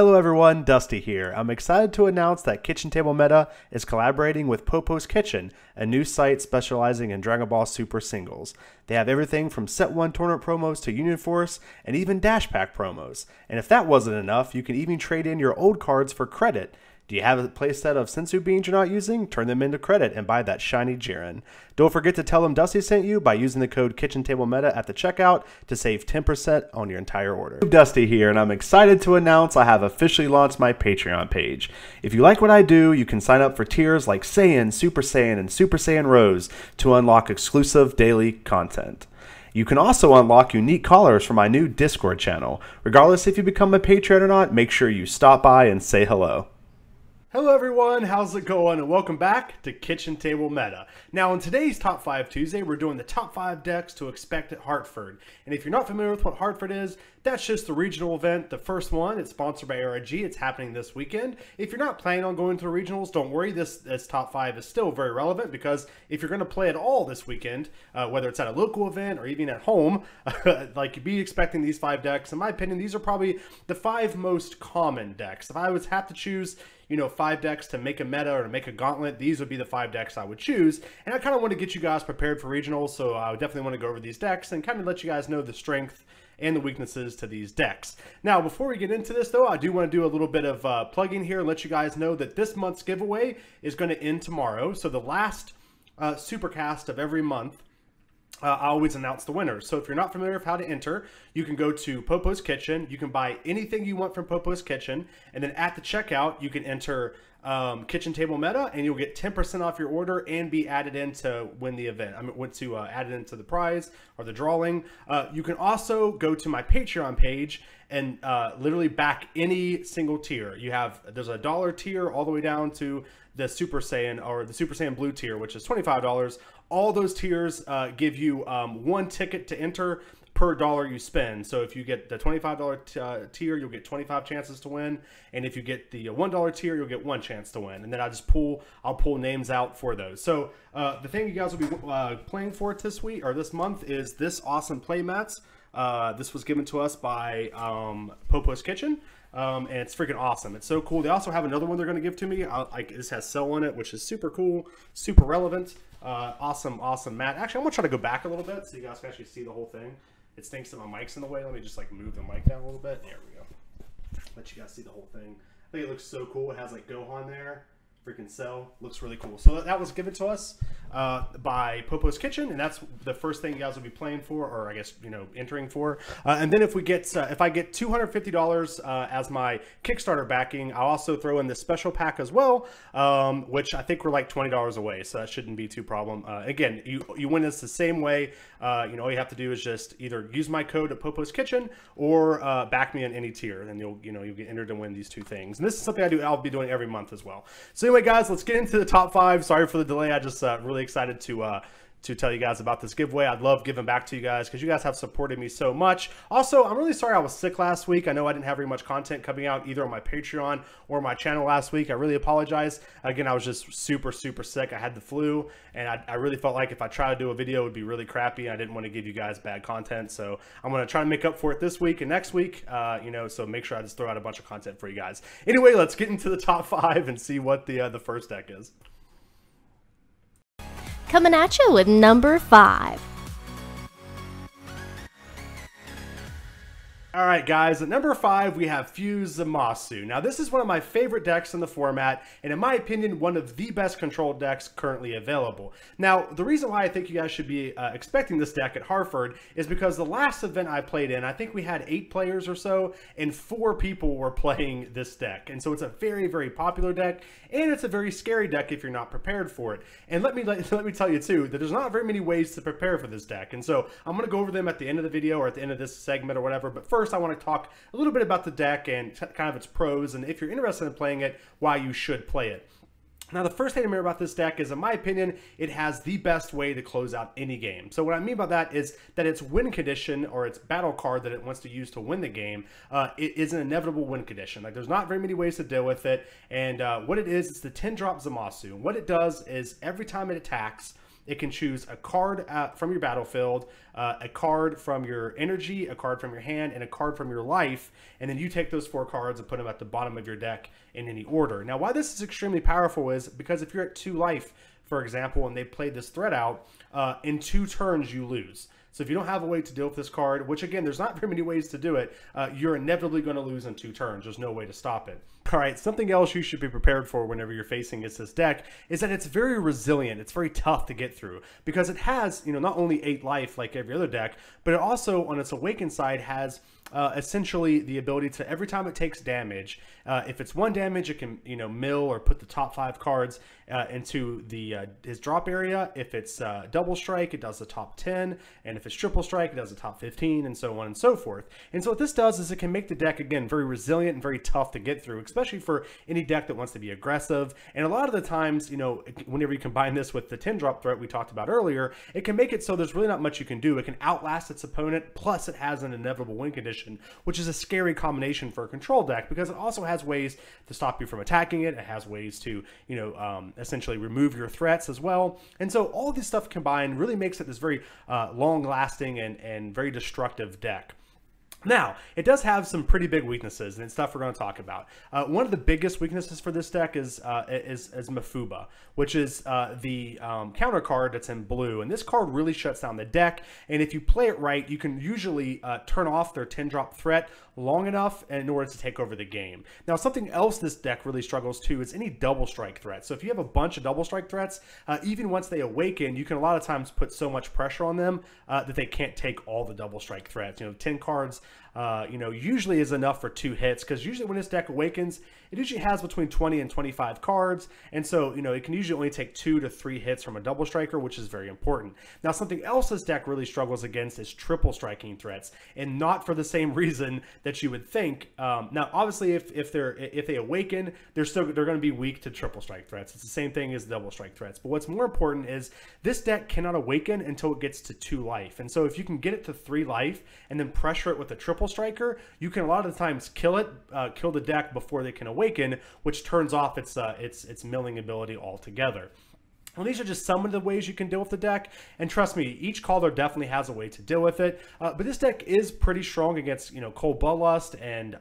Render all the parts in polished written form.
Hello everyone, Dusty here. I'm excited to announce that KitchenTableMeta is collaborating with Popo's Kitchen, a new site specializing in Dragon Ball Super singles. They have everything from Set 1 tournament promos to Union Force and even Dash Pack promos. And if that wasn't enough, you can even trade in your old cards for credit. Do you have a playset of Sensu beans you're not using? Turn them into credit and buy that shiny Jiren. Don't forget to tell them Dusty sent you by using the code KitchenTableMeta at the checkout to save 10% on your entire order. Dusty here, and I'm excited to announce I have officially launched my Patreon page. If you like what I do, you can sign up for tiers like Saiyan, Super Saiyan, and Super Saiyan Rose to unlock exclusive daily content. You can also unlock unique callers from my new Discord channel. Regardless if you become a Patreon or not, make sure you stop by and say hello. Hello everyone, how's it going? And welcome back to Kitchen Table Meta. Now in today's Top 5 Tuesday, we're doing the top 5 decks to expect at Hartford. And if you're not familiar with what Hartford is, that's just the regional event. The first one, it's sponsored by RIG. It's happening this weekend. If you're not planning on going to the regionals, don't worry. This top 5 is still very relevant because if you're going to play at all this weekend, whether it's at a local event or even at home, like be expecting these 5 decks. In my opinion, these are probably the 5 most common decks. If I was have to choose, 5 decks to make a meta or to make a gauntlet, these would be the 5 decks I would choose. And I kind of want to get you guys prepared for regionals, so I would definitely want to go over these decks and kind of let you guys know the strength and the weaknesses to these decks. Now, before we get into this, though, I do want to do a little bit of plugging here and let you guys know that this month's giveaway is going to end tomorrow. So the last Supercast of every month, I always announce the winners. So if you're not familiar with how to enter, you can go to Popo's Kitchen. You can buy anything you want from Popo's Kitchen. And then at the checkout, you can enter Kitchen Table Meta, and you'll get 10% off your order and be added in to win the event. Added into the prize or the drawing. You can also go to my Patreon page and literally back any single tier. There's a $1 tier all the way down to the Super Saiyan or the Super Saiyan Blue tier, which is $25. All those tiers give you 1 ticket to enter per dollar you spend. So if you get the $25 tier, you'll get 25 chances to win. And if you get the $1 tier, you'll get 1 chance to win. And then I'll pull names out for those. So the thing you guys will be playing for this week or this month is this awesome play mats. This was given to us by Popo's Kitchen. And it's freaking awesome. It's so cool. They also have another one they're going to give to me. This has Cell on it, which is super cool, super relevant. Awesome mat. Actually, I'm going to try to go back a little bit so you guys can actually see the whole thing. It stinks that my mic's in the way. Let me just move the mic down a little bit. There we go. Let you guys see the whole thing. I think it looks so cool. It has Gohan there. Freaking Cell. Looks really cool. So that was given to us by Popo's Kitchen, and that's the first thing you guys will be playing for, or I guess entering for. And then if I get $250 as my Kickstarter backing, I'll also throw in this special pack as well, which I think we're like $20 away, so that shouldn't be too problem. Again, you win this the same way. All you have to do is just either use my code at Popo's Kitchen or back me in any tier, and you'll get entered to win these 2 things. And this is something I'll be doing every month as well. So anyway, guys, let's get into the top 5. Sorry for the delay. I just really excited to tell you guys about this giveaway. I'd love giving back to you guys because you guys have supported me so much. Also, I'm really sorry I was sick last week. I know I didn't have very much content coming out either on my Patreon or my channel last week. I really apologize. Again, I was just super sick. I had the flu, and I really felt like if I tried to do a video, it would be really crappy. I didn't want to give you guys bad content, so I'm going to try to make up for it this week and next week, so make sure I just throw out a bunch of content for you guys. Anyway, let's get into the top 5 and see what the first deck is. Coming at you with number 5. Alright guys, at number 5 we have Fuse Zamasu. Now this is one of my favorite decks in the format, and in my opinion one of the best controlled decks currently available. Now the reason why I think you guys should be expecting this deck at Hartford is because the last event I played in, I think we had 8 players or so, and 4 people were playing this deck. And so it's a very popular deck, and it's a very scary deck if you're not prepared for it. And let me tell you too, that there's not very many ways to prepare for this deck. And so I'm going to go over them at the end of the video or at the end of this segment or whatever, but first I want to talk a little bit about the deck and kind of its pros, and if you're interested in playing it, why you should play it. Now, the first thing to remember about this deck is, in my opinion, it has the best way to close out any game. So what I mean by that is that its win condition, or its battle card that it wants to use to win the game, it is an inevitable win condition. There's not very many ways to deal with it, and what it is, it's the 10-drop Zamasu. And what it does is, every time it attacks, it can choose a card from your battlefield, a card from your energy, a card from your hand, and a card from your life, and then you take those 4 cards and put them at the bottom of your deck in any order. Now, why this is extremely powerful is because if you're at 2 life, for example, and they played this threat out, in 2 turns you lose. So if you don't have a way to deal with this card, which again, there's not very many ways to do it, you're inevitably going to lose in 2 turns. There's no way to stop it. All right, something else you should be prepared for whenever you're facing this deck is that it's very resilient. It's very tough to get through because it has, not only 8 life like every other deck, but it also on its awakened side has essentially the ability to, every time it takes damage, if it's 1 damage, it can mill or put the top 5 cards into his drop area. If it's double strike, it does the top 10, and if it's triple strike, it does the top 15, and so on and so forth. And so what this does is it can make the deck again very resilient and very tough to get through, especially for any deck that wants to be aggressive. And a lot of the times, whenever you combine this with the 10 drop threat we talked about earlier, it can make it so there's really not much you can do. It can outlast its opponent, plus it has an inevitable win condition, which is a scary combination for a control deck because it also has ways to stop you from attacking it. It has ways to, essentially remove your threats as well. And so all this stuff combined really makes it this very long-lasting and very destructive deck. Now, it does have some pretty big weaknesses, and it's stuff we're going to talk about. One of the biggest weaknesses for this deck is Mafuba, which is the counter card that's in blue. And this card really shuts down the deck, and if you play it right, you can usually turn off their 10-drop threat long enough in order to take over the game. Now, something else this deck really struggles to is any double strike threats. So if you have a bunch of double strike threats, even once they awaken, you can a lot of times put so much pressure on them that they can't take all the double strike threats. 10 cards usually is enough for 2 hits, because usually when this deck awakens, it usually has between 20 and 25 cards, and so it can usually only take 2 to 3 hits from a double striker, which is very important. Now, something else this deck really struggles against is triple striking threats, and not for the same reason that you would think. Now, obviously, if they awaken, they're going to be weak to triple strike threats. It's the same thing as double strike threats. But what's more important is this deck cannot awaken until it gets to 2 life, and so if you can get it to 3 life and then pressure it with a triple striker, you can a lot of the times kill the deck before they can awaken, which turns off its milling ability altogether. Well, these are just some of the ways you can deal with the deck, and trust me, each caller definitely has a way to deal with it. But this deck is pretty strong against Cold Bloodlust and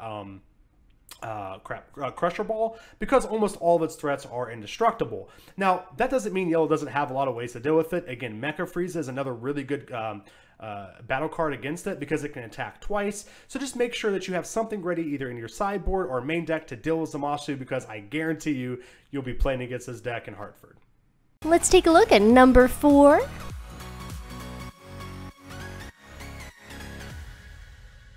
Crusher Ball, because almost all of its threats are indestructible. Now, that doesn't mean yellow doesn't have a lot of ways to deal with it. Again, Mecha Frieza is another really good battle card against it because it can attack twice. So just make sure that you have something ready either in your sideboard or main deck to deal with Zamasu, because I guarantee you'll be playing against this deck in Hartford. Let's take a look at number 4.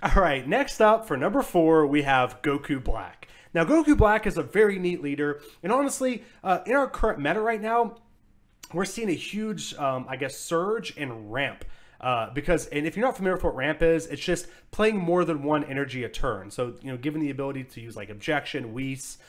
All right, next up for number 4, we have Goku Black. Now, Goku Black is a very neat leader, and honestly, in our current meta right now, we're seeing a huge, surge in ramp. And if you're not familiar with what ramp is, it's just playing more than 1 energy a turn. So, given the ability to use like Objection, Whis,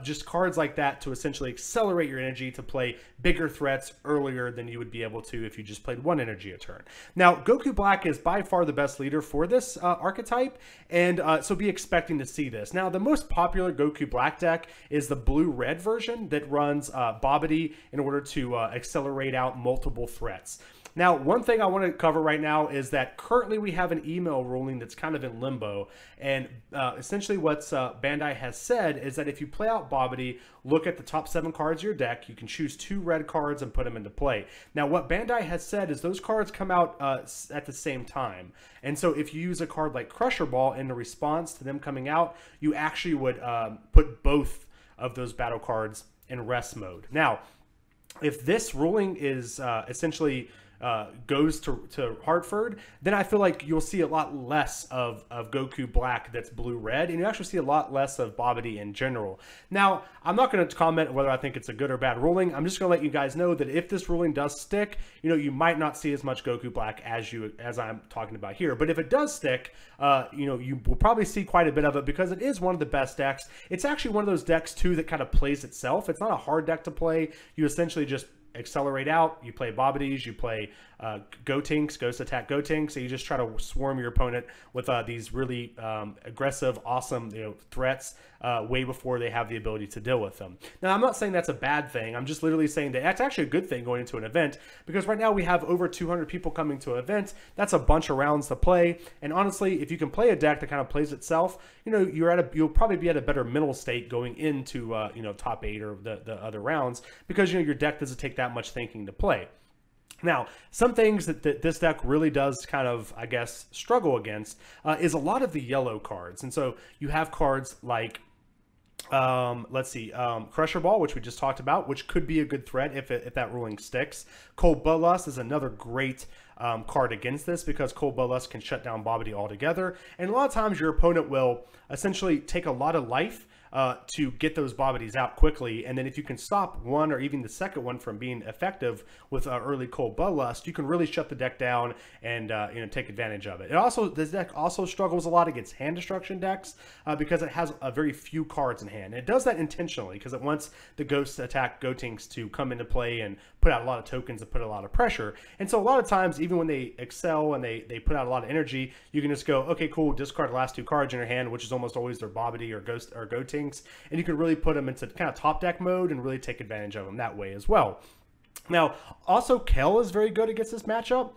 just cards like that to essentially accelerate your energy to play bigger threats earlier than you would be able to if you just played 1 energy a turn. Now, Goku Black is by far the best leader for this archetype, and so be expecting to see this. Now, the most popular Goku Black deck is the blue-red version that runs Babidi in order to accelerate out multiple threats. Now, one thing I want to cover right now is that currently we have an email ruling that's kind of in limbo, and essentially what Bandai has said is that if you play out Babidi, look at the top 7 cards of your deck, you can choose 2 red cards and put them into play. Now, what Bandai has said is those cards come out at the same time, and so if you use a card like Crusher Ball in the response to them coming out, you actually would put both of those battle cards in rest mode. Now, if this ruling is essentially goes to Hartford, then I feel like you'll see a lot less of Goku Black that's blue-red, and you actually see a lot less of Babidi in general. Now, I'm not going to comment whether I think it's a good or bad ruling. I'm just going to let you guys know that if this ruling does stick, you might not see as much Goku Black as I'm talking about here. But if it does stick, you will probably see quite a bit of it because it is one of the best decks. It's actually one of those decks, too, that kind of plays itself. It's not a hard deck to play. You essentially just accelerate out, you play Bobbities, you play Gotenks, Ghost Attack Gotenks, so you just try to swarm your opponent with these really aggressive, awesome threats way before they have the ability to deal with them. Now, I'm not saying that's a bad thing. I'm just literally saying that that's actually a good thing going into an event, because right now we have over 200 people coming to an event. That's a bunch of rounds to play, and honestly, if you can play a deck that kind of plays itself, you'll probably be at a better mental state going into top 8 or the other rounds, because your deck doesn't take that much thinking to play. Now, some things that this deck really does kind of, I guess, struggle against is a lot of the yellow cards. And so you have cards like, Crusher Ball, which we just talked about, which could be a good threat if that ruling sticks. Cold Bloodlust is another great card against this, because Cold Bloodlust can shut down Bobbity altogether. And a lot of times your opponent will essentially take a lot of life to get those Bobbities out quickly, and then if you can stop one or even the second one from being effective with early Cold Bloodlust, you can really shut the deck down and take advantage of it. This deck also struggles a lot against hand destruction decks because it has a very few cards in hand. And it does that intentionally because it wants the Ghost Attack Gotenks to come into play and put out a lot of tokens and put a lot of pressure. And so a lot of times, even when they excel and they put out a lot of energy, you can just go, okay, cool, discard the last 2 cards in your hand, which is almost always their Bobbity or Ghost or Gotenks, and you can really put them into kind of top deck mode and really take advantage of them that way as well. Now, also Kel is very good against this matchup.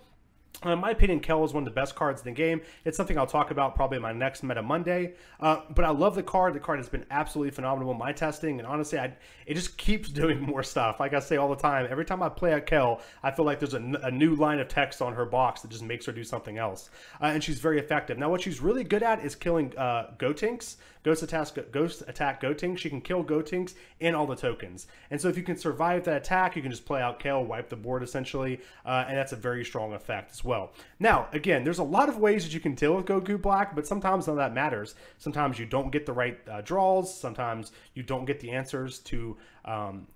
In my opinion, Kel is one of the best cards in the game. It's something I'll talk about probably in my next Meta Monday. But I love the card. The card has been absolutely phenomenal in my testing. And honestly, it just keeps doing more stuff. Like I say all the time, every time I play a Kel, I feel like there's a new line of text on her box that just makes her do something else. And she's very effective. Now, what she's really good at is killing Gotenks. Ghost Attack Gotenks. She can kill Gotenks and all the tokens. And so if you can survive that attack, you can just play out Kel, wipe the board essentially. And that's a very strong effect as well. Now, again, there's a lot of ways that you can deal with Goku Black, but sometimes none of that matters. Sometimes you don't get the right draws. Sometimes you don't get the answers to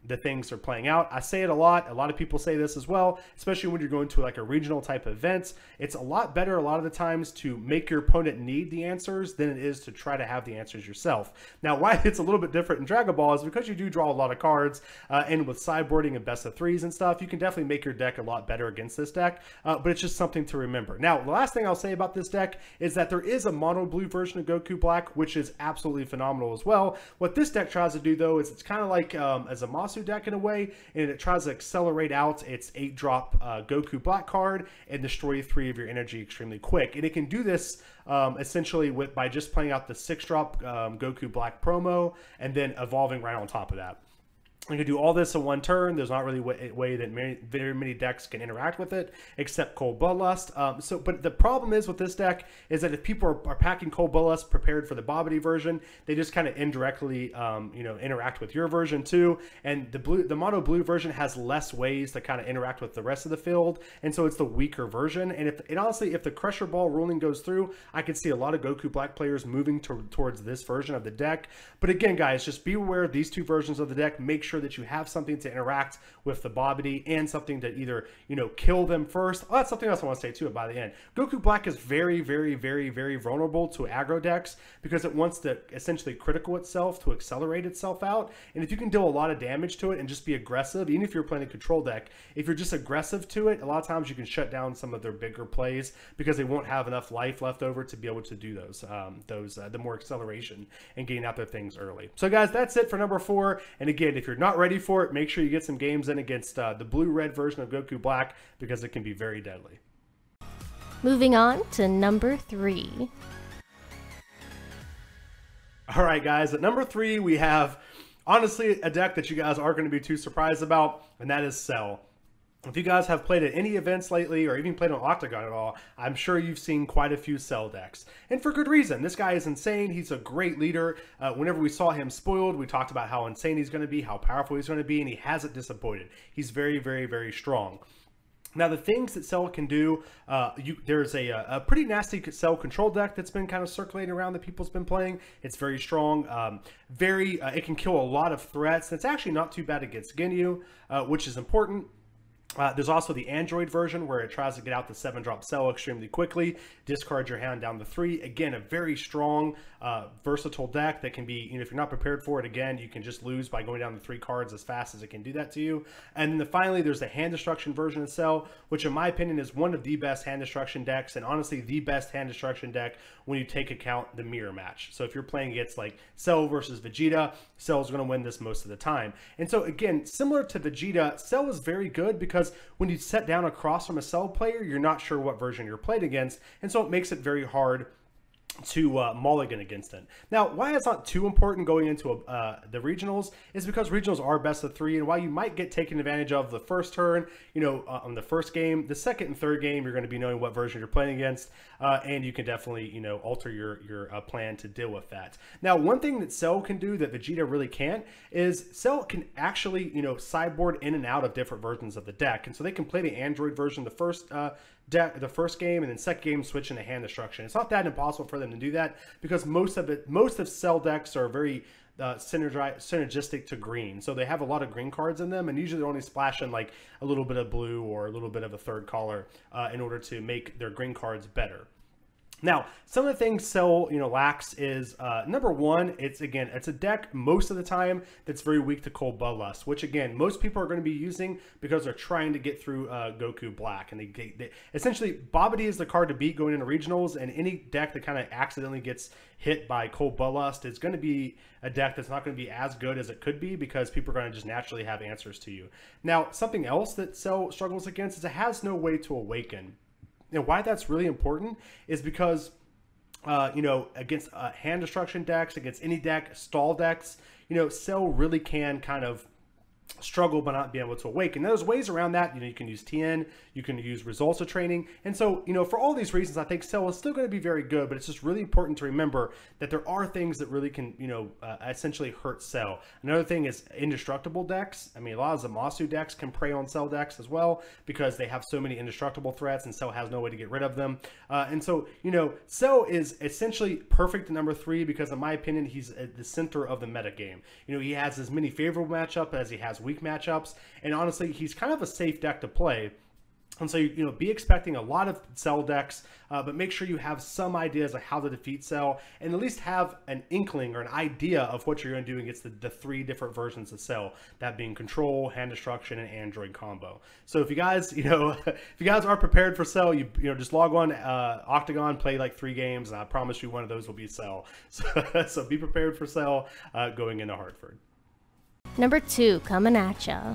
the things they're playing out. I say it a lot. A lot of people say this as well, especially when you're going to like a regional type event. It's a lot better a lot of the times to make your opponent need the answers than it is to try to have the answers yourself. Now, why it's a little bit different in Dragon Ball is because you do draw a lot of cards, and with sideboarding and best of 3s and stuff, you can definitely make your deck a lot better against this deck, but it's just something to remember. Now, the last thing I'll say about this deck is that there is a mono blue version of Goku Black, which is absolutely phenomenal as well. What this deck tries to do, though, is it's kind of like as a Masu deck in a way, and it tries to accelerate out its 8-drop Goku Black card and destroy 3 of your energy extremely quick. And it can do this essentially by just playing out the 6-drop Goku Black promo and then evolving right on top of that. You can do all this in one turn. There's not really a way that very many decks can interact with it, except Cold Bloodlust. But the problem is with this deck is that if people are packing Cold Bloodlust prepared for the Bobbity version, they just kind of indirectly, interact with your version too. And the mono blue version has less ways to kind of interact with the rest of the field, and so it's the weaker version. And honestly, if the Crusher Ball ruling goes through, I could see a lot of Goku Black players moving towards this version of the deck. But again, guys, just be aware of these 2 versions of the deck. Make sure that you have something to interact with the Bobbity and something to either, kill them first. Oh, that's something else I want to say too by the end. Goku Black is very, very, very, very vulnerable to aggro decks because it wants to essentially critical itself to accelerate itself out. And if you can deal a lot of damage to it and just be aggressive, even if you're playing a control deck, if you're just aggressive to it, a lot of times you can shut down some of their bigger plays because they won't have enough life left over to be able to do the more acceleration and getting out their things early. So guys, that's it for number 4. And again, if you're not ready for it, make sure you get some games in against the blue-red version of Goku Black because it can be very deadly. Moving on to number 3. All right, guys, at number 3, we have, honestly, a deck that you guys aren't going to be too surprised about, and that is Cell. If you guys have played at any events lately or even played on Octagon at all, I'm sure you've seen quite a few Cell decks. And for good reason. This guy is insane. He's a great leader. Whenever we saw him spoiled, we talked about how insane he's going to be, how powerful he's going to be, and he hasn't disappointed. He's very, very, very strong. Now, the things that Cell can do, there's a pretty nasty Cell control deck that's been kind of circulating around that people's been playing. It's very strong. It can kill a lot of threats. It's actually not too bad against Ginyu, which is important. There's also the Android version where it tries to get out the 7-drop Cell extremely quickly, discard your hand down to 3. Again, a very strong, versatile deck that can be, if you're not prepared for it, again, you can just lose by going down to 3 cards as fast as it can do that to you. And then finally, there's the hand destruction version of Cell, which in my opinion is one of the best hand destruction decks, and honestly, the best hand destruction deck when you take account the mirror match. So if you're playing against like Cell versus Vegeta, Cell's going to win this most of the time. And so again, similar to Vegeta, Cell is very good because when you set down across from a Cell player, you're not sure what version you're played against, and so it makes it very hard to mulligan against it. Now, why it's not too important going into the regionals is because regionals are best of 3, and while you might get taken advantage of the first turn, on the first game, the second and third game, you're going to be knowing what version you're playing against, and you can definitely, alter your plan to deal with that. Now, one thing that Cell can do that Vegeta really can't is Cell can actually, sideboard in and out of different versions of the deck, and so they can play the Android version the first game, and then second game switch into hand destruction. It's not that impossible for them to do that because most of Cell decks are very synergistic to green, so they have a lot of green cards in them, and usually they're only splashing like a little bit of blue or a little bit of a third color in order to make their green cards better. Now, some of the things Cell, lacks is, number one, it's a deck most of the time that's very weak to Cold Bloodlust, which again, most people are going to be using because they're trying to get through Goku Black. And they essentially, Babidi is the card to beat going into regionals, and any deck that kind of accidentally gets hit by Cold Bloodlust is going to be a deck that's not going to be as good as it could be because people are going to just naturally have answers to you. Now, something else that Cell struggles against is it has no way to awaken. And why that's really important is because, against hand destruction decks, against any deck, stall decks, Cell really can kind of struggle by not being able to awaken. There's ways around that. You can use TN, you can use results of training, and so for all these reasons, I think Cell is still going to be very good. But it's just really important to remember that there are things that really can essentially hurt Cell. Another thing is indestructible decks. I mean, a lot of Zamasu decks can prey on Cell decks as well because they have so many indestructible threats, and Cell has no way to get rid of them. And so Cell is essentially perfect at number 3 because, in my opinion, he's at the center of the meta game. He has as many favorable matchups as he has weak matchups, and honestly, he's kind of a safe deck to play. And so, be expecting a lot of Cell decks, but make sure you have some ideas of how to defeat Cell, and at least have an inkling or an idea of what you're going to do against the 3 different versions of Cell, that being Control, Hand Destruction, and Android combo. So if you guys, if you guys aren't prepared for Cell, just log on Octagon, play like 3 games, and I promise you one of those will be Cell. So be prepared for Cell going into Hartford. Number 2 coming at ya.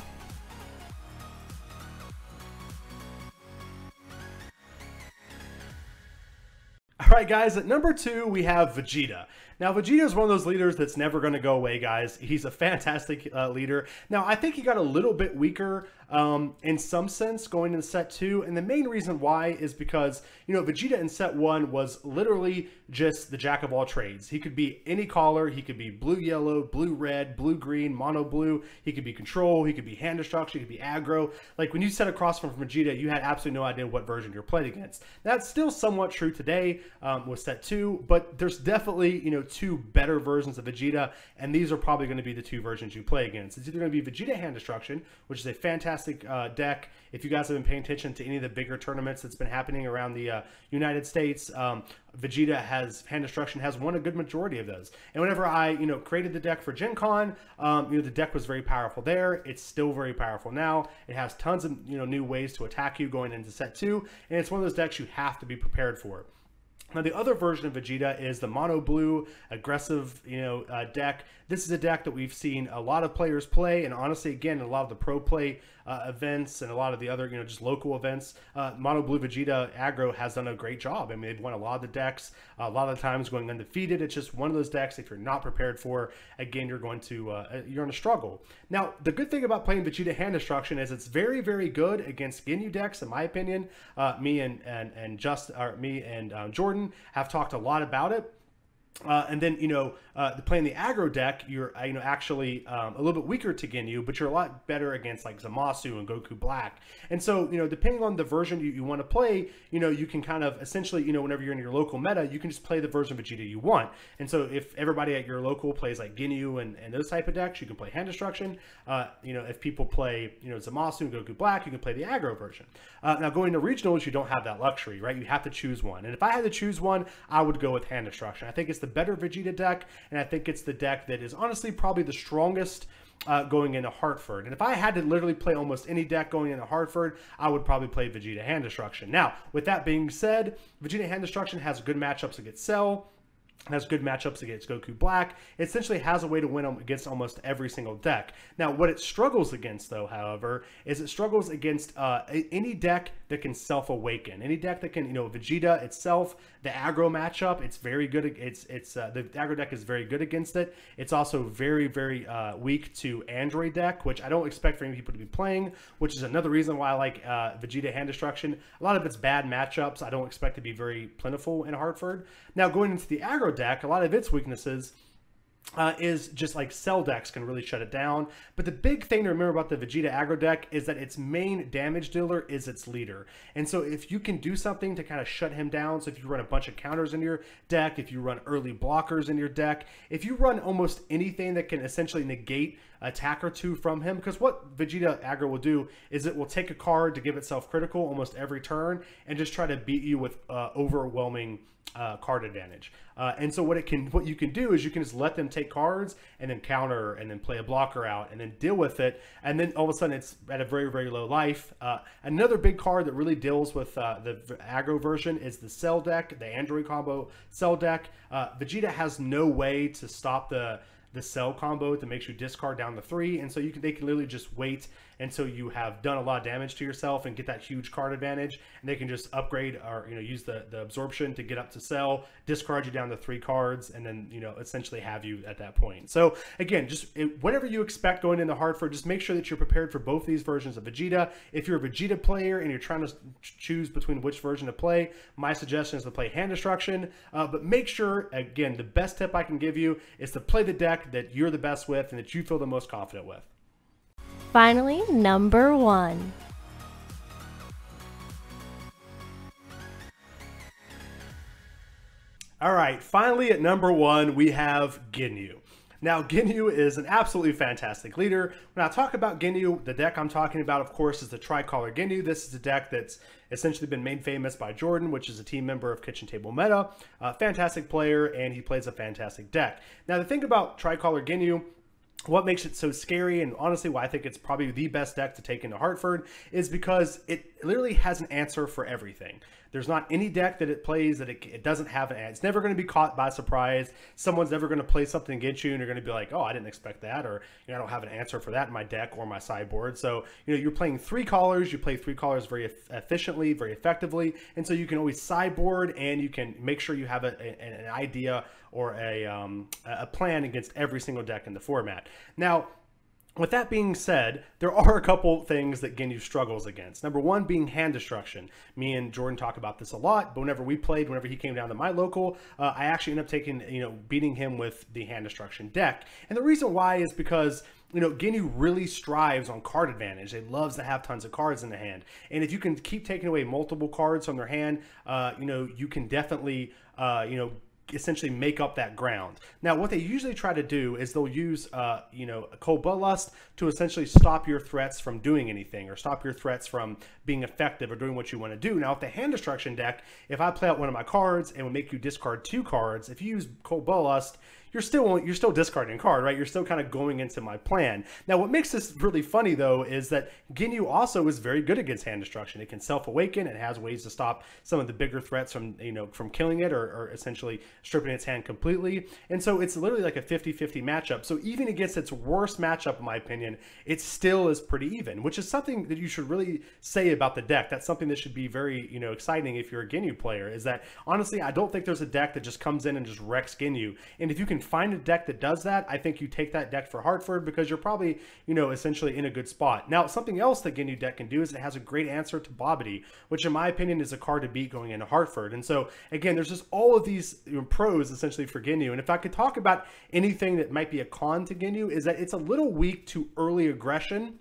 All right, guys, at number 2, we have Vegeta. Now, Vegeta is one of those leaders that's never going to go away, guys. He's a fantastic leader. Now, I think he got a little bit weaker in some sense going into set 2. And the main reason why is because, Vegeta in set 1 was literally just the jack of all trades. He could be any color. He could be blue-yellow, blue-red, blue-green, mono-blue. He could be control. He could be hand destruction. He could be aggro. Like, when you set across from Vegeta, you had absolutely no idea what version you're played against. That's still somewhat true today with set 2, but there's definitely, 2 better versions of Vegeta, and these are probably going to be the 2 versions you play against. It's either going to be Vegeta Hand Destruction, which is a fantastic deck. If you guys have been paying attention to any of the bigger tournaments that's been happening around the United States, Vegeta Hand Destruction has won a good majority of those. And whenever I, created the deck for Gen Con, the deck was very powerful there. It's still very powerful now. It has tons of, new ways to attack you going into set 2, and it's one of those decks you have to be prepared for. Now, the other version of Vegeta is the mono blue aggressive, deck. This is a deck that we've seen a lot of players play, and honestly, again, a lot of the pro play events and a lot of the other, just local events, mono blue Vegeta aggro has done a great job. I mean, they've won a lot of the decks, a lot of the times going undefeated. It's just one of those decks, if you're not prepared for, again, you're going to struggle. Now, the good thing about playing Vegeta Hand Destruction is it's very, very good against Ginyu decks, in my opinion. Me and Jordan have talked a lot about it. And then, playing the aggro deck, you're, actually a little bit weaker to Ginyu, but you're a lot better against like Zamasu and Goku Black. And so, depending on the version you want to play, you can kind of essentially, whenever you're in your local meta, you can just play the version of Vegeta you want. And so if everybody at your local plays like Ginyu and those type of decks, you can play Hand Destruction. If people play, Zamasu and Goku Black, you can play the aggro version. Now going to regionals, you don't have that luxury, right? You have to choose one. And if I had to choose one, I would go with Hand Destruction. I think it's the better Vegeta deck, and I think it's the deck that is honestly probably the strongest going into Hartford. And if I had to literally play almost any deck going into Hartford, I would probably play Vegeta Hand Destruction. Now, with that being said, Vegeta Hand Destruction has good matchups against Cell, has good matchups against Goku Black. It essentially has a way to win against almost every single deck. Now, what it struggles against, though, however, is it struggles against any deck that can self-awaken. Any deck that can, Vegeta itself, the aggro matchup, it's very good. The aggro deck is very good against it. It's also very, very weak to Android deck, which I don't expect for any people to be playing, which is another reason why I like Vegeta Hand Destruction. A lot of its bad matchups I don't expect to be very plentiful in Hartford. Now, going into the aggro deck, a lot of its weaknesses is just like Cell decks can really shut it down. But the big thing to remember about the Vegeta aggro deck is that its main damage dealer is its leader. And so if you can do something to kind of shut him down, so if you run a bunch of counters in your deck, if you run early blockers in your deck, if you run almost anything that can essentially negate attack or two from him, because what Vegeta aggro will do is it will take a card to give itself critical almost every turn and just try to beat you with overwhelming card advantage. And so what you can do is you can just let them take cards and then counter and then play a blocker out and then deal with it. And then all of a sudden it's at a very, very low life. Another big card that really deals with the aggro version is the Cell deck, the Android combo Cell deck. Vegeta has no way to stop the Cell combo that makes you discard down to 3, and so they can literally just wait until you have done a lot of damage to yourself and get that huge card advantage, and they can just upgrade or use the absorption to get up to Cell, discard you down to 3 cards, and then essentially have you at that point. So again, whatever you expect going into Hartford, just make sure that you're prepared for both these versions of Vegeta. If you're a Vegeta player and you're trying to choose between which version to play, my suggestion is to play Hand Destruction, but make sure, again, the best tip I can give you is to play the deck that you're the best with and that you feel the most confident with. Finally, number 1. All right, finally at number 1, we have Ginyu. Now, Ginyu is an absolutely fantastic leader. When I talk about Ginyu, the deck I'm talking about, of course, is the Tricolor Ginyu. This is a deck that's essentially been made famous by Jordan, which is a team member of KitchenTableMeta. Fantastic player, and he plays a fantastic deck. Now, the thing about Tricolor Ginyu, what makes it so scary, and honestly why I think it's probably the best deck to take into Hartford, is because it literally has an answer for everything. There's not any deck that it plays that it doesn't have an answer. It's never going to be caught by surprise. Someone's never going to play something against you and you're going to be like, oh, I didn't expect that, or I don't have an answer for that in my deck or my sideboard. So you're playing 3 callers. You play 3 callers very efficiently, very effectively, and so you can always sideboard and you can make sure you have an idea or a plan against every single deck in the format. Now, with that being said, there are a couple things that Ginyu struggles against. Number 1 being Hand Destruction. Me and Jordan talk about this a lot, but whenever he came down to my local, I actually ended up beating him with the Hand Destruction deck. And the reason why is because Ginyu really strives on card advantage. It loves to have tons of cards in the hand. And if you can keep taking away multiple cards from their hand, you can definitely, essentially make up that ground. Now, what they usually try to do is they'll use, Cold Bloodlust to essentially stop your threats from doing anything or stop your threats from being effective or doing what you want to do. Now, with the Hand Destruction deck, if I play out one of my cards and would make you discard 2 cards, if you use Cold Bloodlust, you're still discarding a card, right? You're still kind of going into my plan. Now, what makes this really funny, though, is that Ginyu also is very good against Hand Destruction. It can self-awaken. It has ways to stop some of the bigger threats from, from killing it or essentially stripping its hand completely. And so it's literally like a 50-50 matchup. So even against its worst matchup, in my opinion, it still is pretty even, which is something that you should really say about the deck. That's something that should be very, exciting if you're a Ginyu player, is that, honestly, I don't think there's a deck that just comes in and just wrecks Ginyu. And if you can find a deck that does that, I think you take that deck for Hartford because you're probably, you know, essentially in a good spot. Now, something else that Ginyu deck can do is it has a great answer to Bobbity, which in my opinion is a card to beat going into Hartford. And so, again, there's just all of these pros essentially for Ginyu. And if I could talk about anything that might be a con to Ginyu, is that it's a little weak to early aggression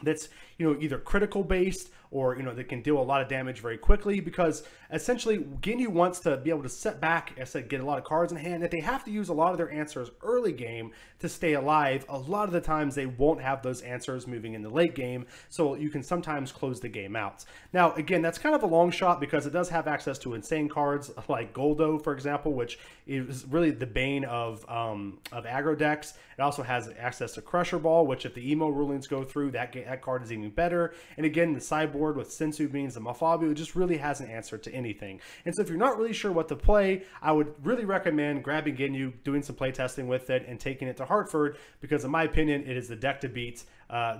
that's, you know, either critical based or, you know, that can deal a lot of damage very quickly, because essentially Ginyu wants to be able to sit back, as I said, get a lot of cards in hand. If they have to use a lot of their answers early game to stay alive, a lot of the times they won't have those answers moving in the late game, so you can sometimes close the game out. Now, again, that's kind of a long shot because it does have access to insane cards like Goldo, for example, which is really the bane of aggro decks. It also has access to Crusher Ball, which if the emo rulings go through, that card is even better. And again, the sideboard with Sensu Beans and Mafabu, it just really has an answer to anything. And so if you're not really sure what to play, I would really recommend grabbing Ginyu, doing some play testing with it, and taking it to Hartford, because in my opinion, it is the deck to beat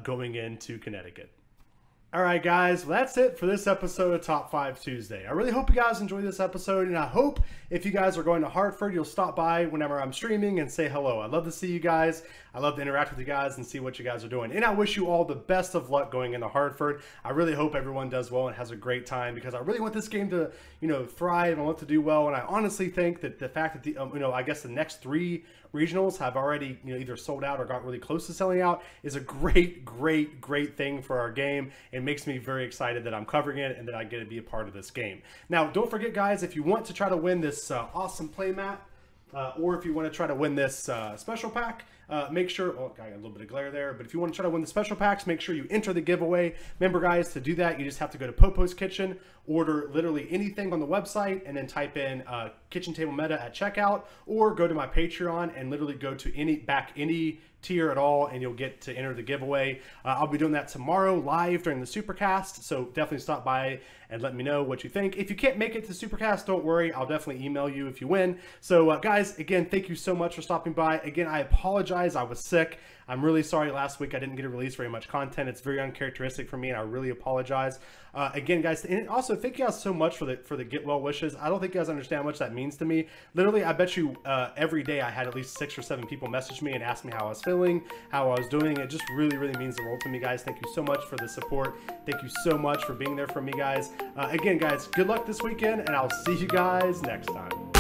going into Connecticut. All right, guys, well, that's it for this episode of Top 5 Tuesday. I really hope you guys enjoyed this episode, and I hope if you guys are going to Hartford, you'll stop by whenever I'm streaming and say hello. I'd love to see you guys. I love to interact with you guys and see what you guys are doing. And I wish you all the best of luck going into Hartford. I really hope everyone does well and has a great time, because I really want this game to, you know, thrive. I want to do well, and I honestly think that the fact that the, you know, I guess the next 3 regionals have already, you know, either sold out or got really close to selling out is a great thing for our game. It makes me very excited that I'm covering it and that I get to be a part of this game. Now, don't forget, guys, if you want to try to win this awesome playmat, or if you want to try to win this special pack, make sure, oh, I got a little bit of glare there, but if you want to try to win the special packs, make sure you enter the giveaway. Remember, guys, to do that, you just have to go to Popo's Kitchen, order literally anything on the website, and then type in KitchenTableMeta at checkout, or go to my Patreon and literally go to any tier at all, and you'll get to enter the giveaway. I'll be doing that tomorrow live during the Supercast, so definitely stop by and let me know what you think. If you can't make it to Supercast, don't worry, I'll definitely email you if you win. So guys, again, thank you so much for stopping by. Again, I apologize, I was sick. I'm really sorry last week I didn't get to release very much content. It's very uncharacteristic for me, and I really apologize. Again, guys, and also thank you guys so much for the get well wishes. I don't think you guys understand how much that means to me. Literally, I bet you every day I had at least 6 or 7 people message me and ask me how I was feeling, how I was doing. It just really means the world to me, guys. Thank you so much for the support. Thank you so much for being there for me, guys. Again, guys, good luck this weekend, and I'll see you guys next time.